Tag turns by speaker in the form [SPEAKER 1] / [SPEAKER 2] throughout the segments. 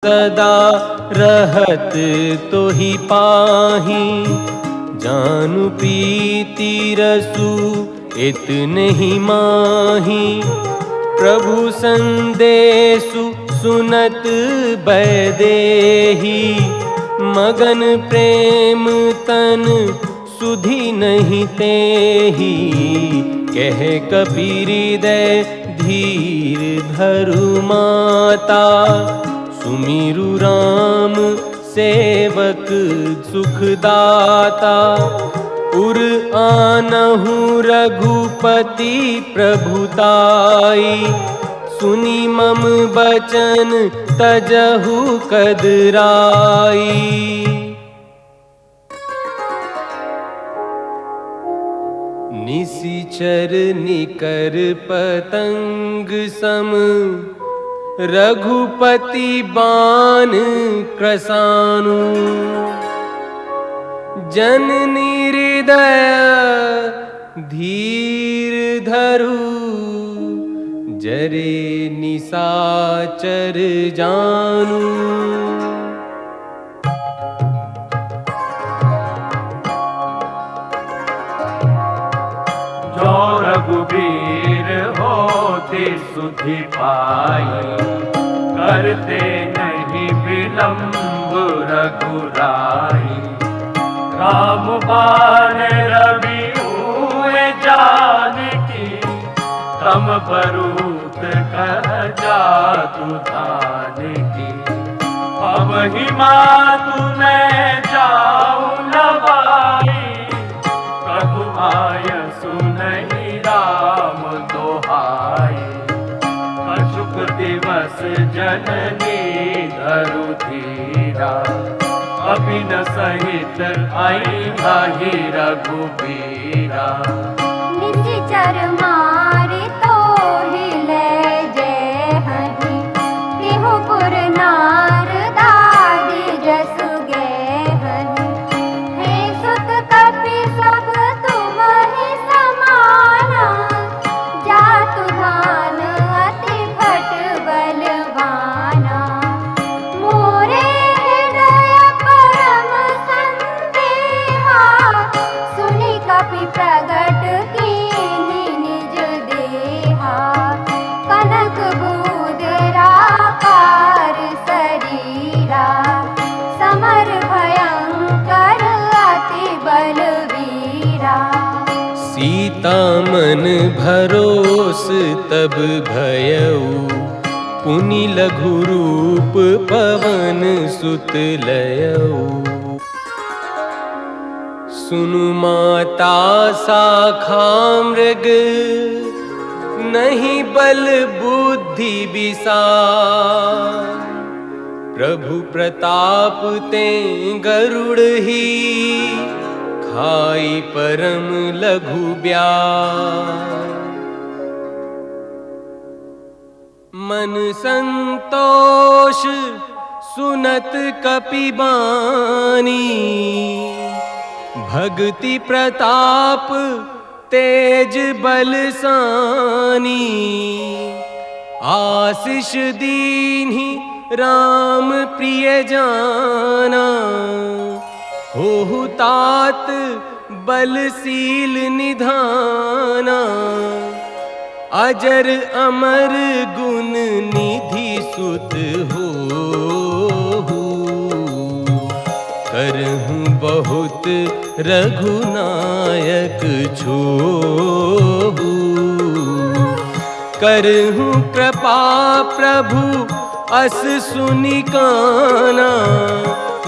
[SPEAKER 1] सदा रहत तो ही पाही, जानु प्रीति रसु इतने ही माही। प्रभु संदेशु सुनत बैदेही, मगन प्रेम तन सुधि नहीं तेही। कह कबीर हृदय धीर धरु माता, सुमिरु राम सेवक सुखदाता। उर आनहु रघुपति प्रभुताई, सुनी मम बचन तजहु कदराई। निशिचर निकर पतंग सम, रघुपति बाण क्रसानु। जननी हृदय धीर धरु, जरे निशाचर जानु।
[SPEAKER 2] जो रघुबीर होते सुधि पाई, करते नहीं विलंब रघुराई। राम बाण रवि हुए जानकी, तम बरूत कह जातु धानकी। अब ही मातु मैं जाऊं नवाई, प्रभु आय सुनहि राम दोहाई। अशुक दिवस जननी धरु धीरा, अभिन सहित आई भाई रघुबीरा।
[SPEAKER 3] निशिचर मारि तोहि जय हहि, तिहु पुर नार दादि जसु गे हहि। हे सुत कपि सब तुमहि समाना, जातु धान अति भट बलवाना। मोरे हृदय परम संदेहा, सुनि कपि प्रगट कीन्हि निज देहा। कनक बूदराकार शरीरा, समर भयंकर अति बलवीरा।
[SPEAKER 1] सीता मन भरोस तब भयऊ, पुनि लघु रूप पवन सुत लयऊ। सुनु माता शाखा मृग, नहीं बल बुद्धि विसार। प्रभु प्रताप ते गरुड़ ही, खाई परम लघु ब्यार। मन संतोष सुनत कपि बानी, भक्ति प्रताप तेज बलसानी। आशीष दीन्हि राम प्रिय जाना, होहु तात बलशील निधाना। अजर अमर गुण निधि सुत होहु, करहूँ बहुत रघुनायक छोहु। करहूँ कृपा प्रभु अस सुनि काना,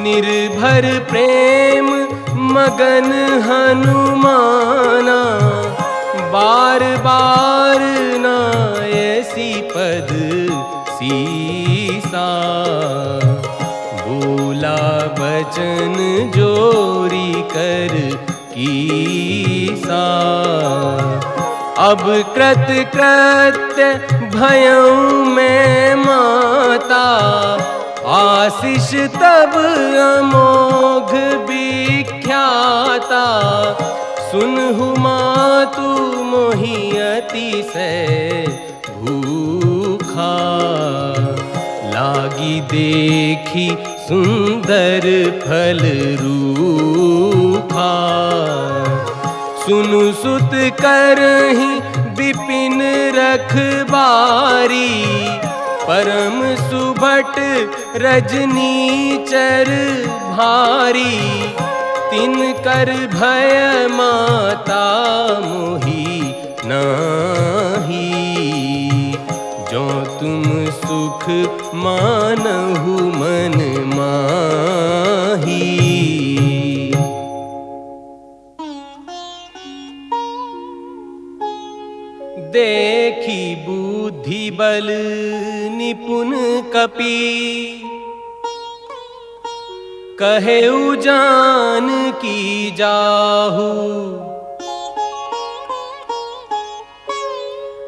[SPEAKER 1] निर्भर प्रेम मगन हनुमाना। बार बार नायसी पद सीसा, बोला बचन जोरी कर कीसा। अब कृत कृत्य भयऊ मैं माता, आशीष तब अमोघ विख्याता। सुनहु मातु मोहि अतिशय भूखा, लागी देखी सुंदर फल रूखा। सुनु सुत करहि विपिन रखबारी, परम सुभट रजनीचर भारी। तिन कर भय माता मोहि नाही, जो तुम सुख मानहु मन माही। देखी बुद्धि बल निपुण कपि, कहेउ जानकी जाहू।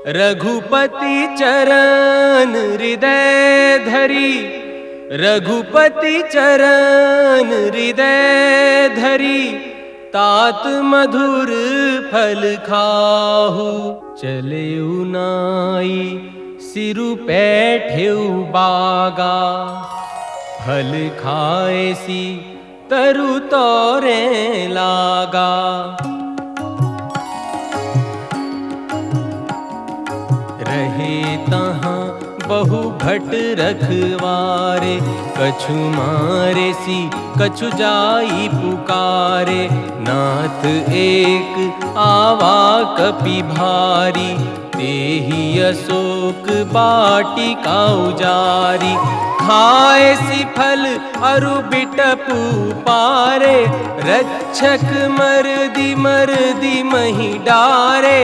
[SPEAKER 1] रघुपति चरण हृदय धरी, रघुपति चरण हृदय धरी। तात मधुर फल खाहू, चलेउ नाई सिरु पैठेउ बागा। फल खाएसी तरु तोरे लागा। रहे तहाँ बहु भट रखवारे, कछु मारे सी कछु जाई पुकारे। नाथ एक आवा कपि भारी, तेहि अशोक बाटिका उजारी। खाए सी फल अरु बिटपु पारे, रक्षक मरदी मरदी मही डारे।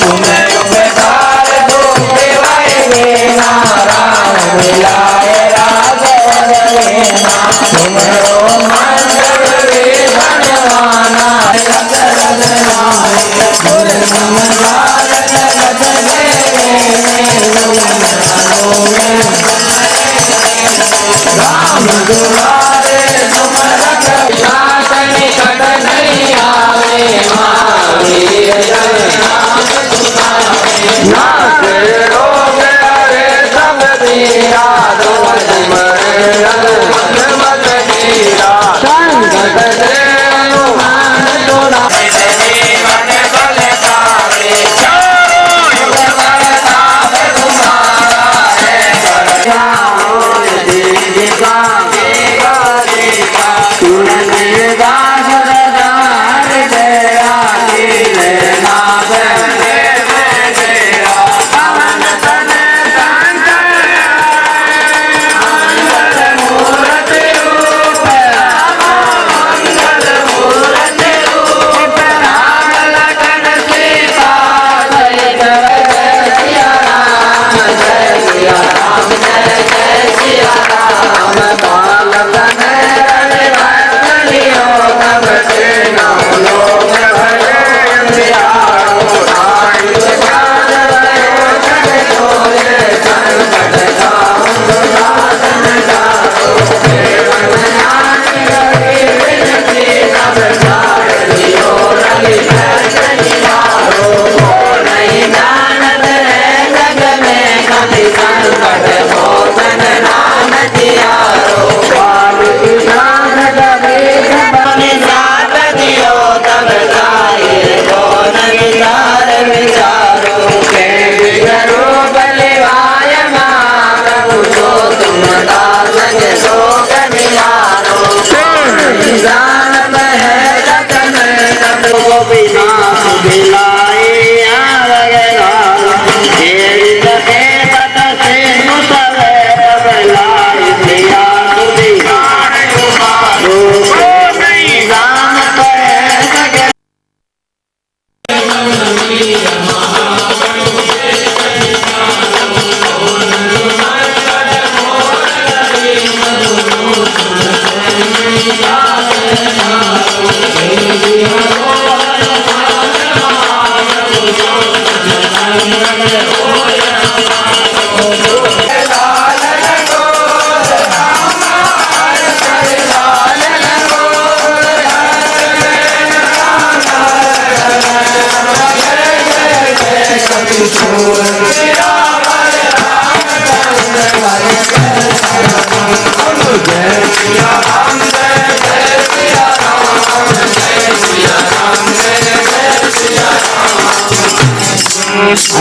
[SPEAKER 2] तुम्हें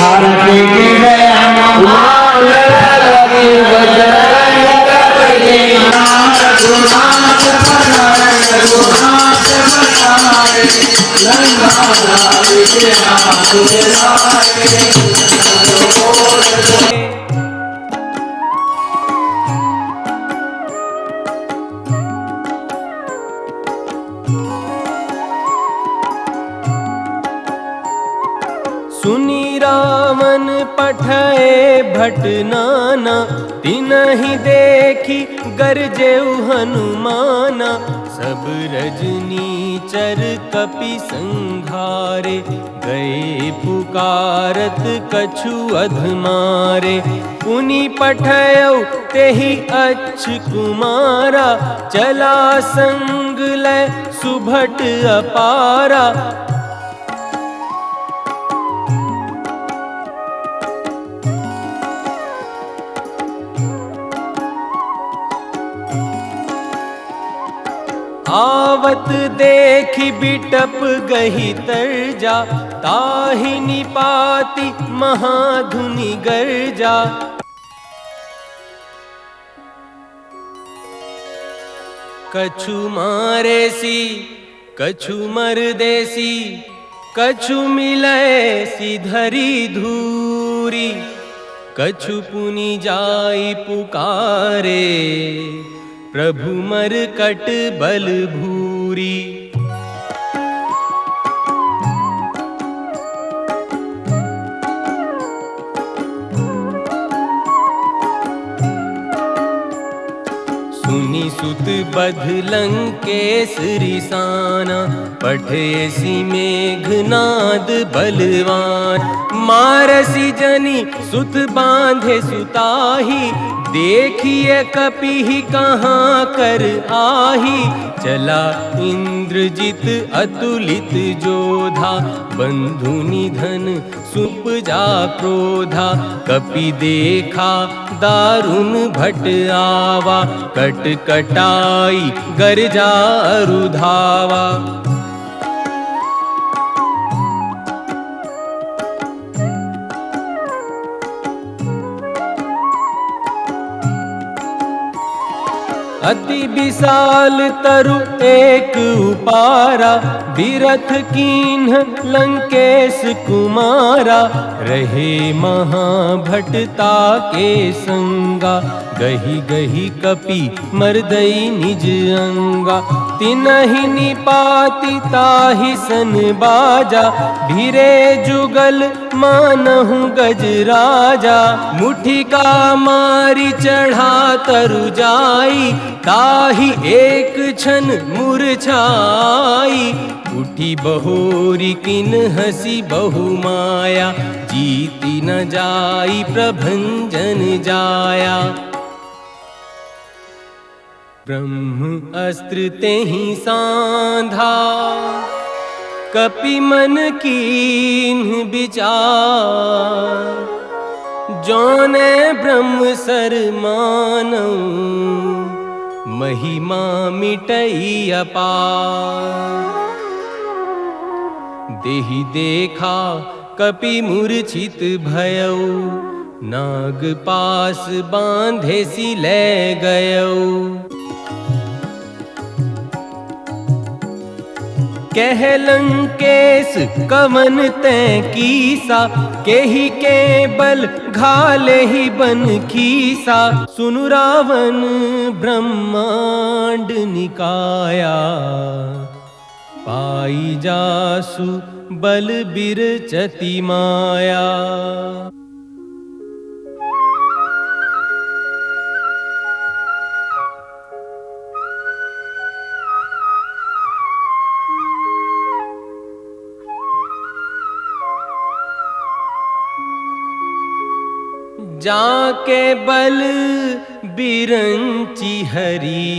[SPEAKER 4] आरती की जय हनुमान लगी बजरंग बली रघुनाथ बनाए रघुनाथ बनाए लंका लाल के हाथ लाए।
[SPEAKER 1] सुनी रावण पठए भट नाना, तिनहि देखी गरजेउ हनुमाना। सब रजनीचर कपि संघारे, गए पुकारत कछु अधमारे। पुनि पठयउ तेहि अच्छ कुमारा, चला संग लय सुभट अपारा। आवत देखी बिटप गही तरजा, ताहि निपाति महाधुनि गर्जा। कछु मारे सी कछु मर देसी, कछु मिलै सी धरी धूरी। कछु पुनि जाई पुकारे, प्रभु मरकट बल भूरी। सुनि सुत बध लंकेश रिसाना, पठेसी मेघनाद बलवान। मारसी जनि सुत बांधे सुताही, देखिए कपिहि कहाँ कर आही। चला इंद्रजित अतुलित जोधा, बंधु निधन सुपजा क्रोधा। कपि देखा दारुण भट आवा, कट कटाई गर्जा अरुधावा। अति विशाल तरु एक उपारा, बिरथ कीन्ह लंकेश कुमारा। रहे महाभटता के संगा, गही गही कपि मर्दई निज अंगा। तिनहि निपाति ताहि सन बाजा, भिरे जुगल मानहु गजराजा। मुठिका मारी चढ़ा तरु जाई, ताहि एक क्षण मूर्छाई। उठी बहोरी किन हसी बहु माया, जीति न जाई प्रभंजन जाया। ब्रह्म अस्त्र तेहि सांधा, कपि मन कीन्ह विचार। जौने ब्रह्म सर मानऊ, महिमा मिटई अपार। देहि देखा कपि मूर्छित भयऊ, नाग पास बांधे सी ले गयऊ। कह लंकेश कवन तैं कीसा, केहि के बल घाले ही बन खीसा। सुनु रावण ब्रह्मांड निकाया, पाई जासु बल बिरचति माया। जाके बल बिरंची हरी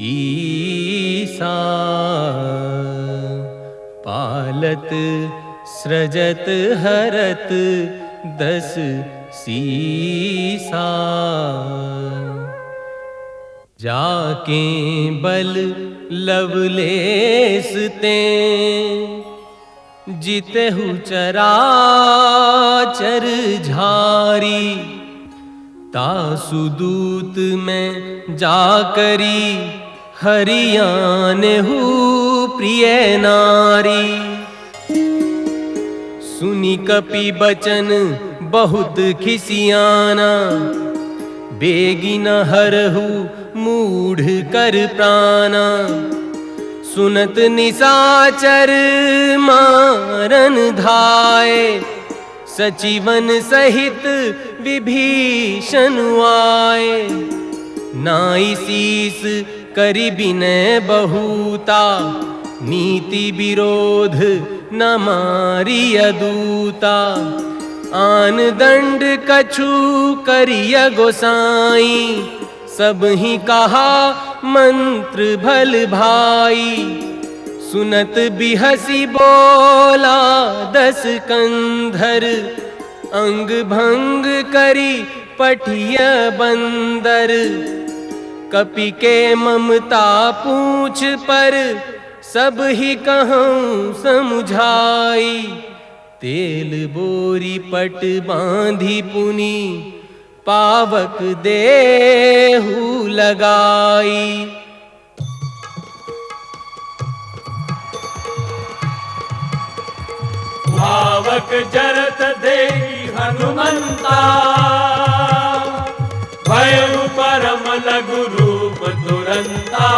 [SPEAKER 1] ईसा, पालत सृजत हरत दस सीसा। जाके बल लवलेस ते जितहु चराचर झारी, तासुदूत में जाकरी हरियान हु प्रिय नारी। सुनी कपि बचन बहुत खिसियाना, बेगी न हरहु मूढ़ कर प्राणा। सुनत निशाचर मारन धाये, सचिवन सहित विभीषण आए। नाई शीस करि बिनय बहुता, नीति विरोध न मारी अदूता। आन दंड कछु करिय गोसाई, सब ही कहा मंत्र भल भाई। सुनत बिहसी बोला दस कंधर, अंग भंग करी पठिय बंदर। कपि के ममता पूछ पर, सब ही कहूँ समझाई। तेल बोरी पट बांधी पुनी, पावक देहु लगाई।
[SPEAKER 2] पावक जरत देहि हनुमंता, भयउ परम लघु रूप तुरंता।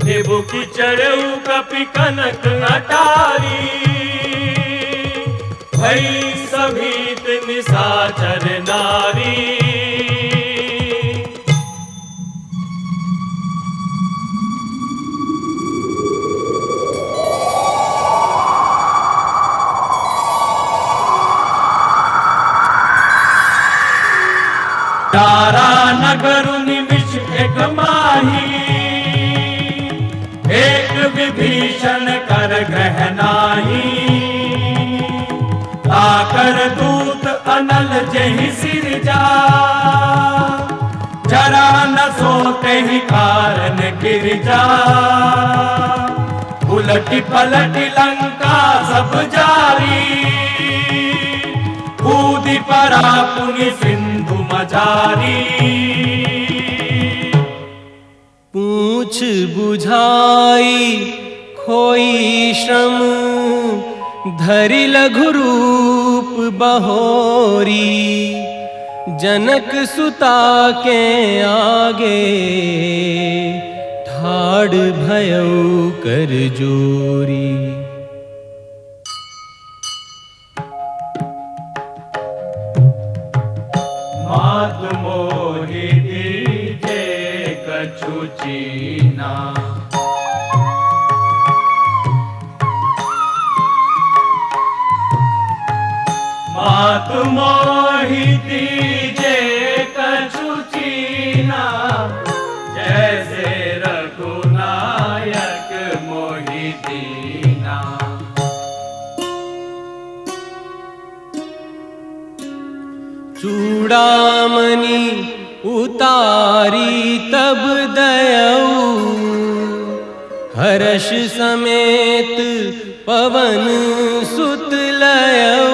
[SPEAKER 2] निभु की चढ़ऊ कपि कनक अटारी, भई सभीत निशाचर नारी। तारा नगर निमिष एक माही, एक विभीषण कर ग्रह नाही। आकर दूत अनल जहि सिरजा, जरा न सोते ही कारण गिरजा। उलटी पलटी लंका सब जारी, कूदी परा पुनि सिंधु मझारी।
[SPEAKER 1] पूछ बुझाई खोई श्रम, धरि लघु रूप बहोरी। जनक सुता के आगे, ठाड़ भयउ कर जोरी।
[SPEAKER 2] मात मोहि दीजे कछु चीना, मात मोहि दीजे कछु चीना। जैसे रघुनायक मोहि दीना।
[SPEAKER 1] चूड़ामणि उतारी तब दयऊ, हर्ष समेत पवन सुत लयऊ।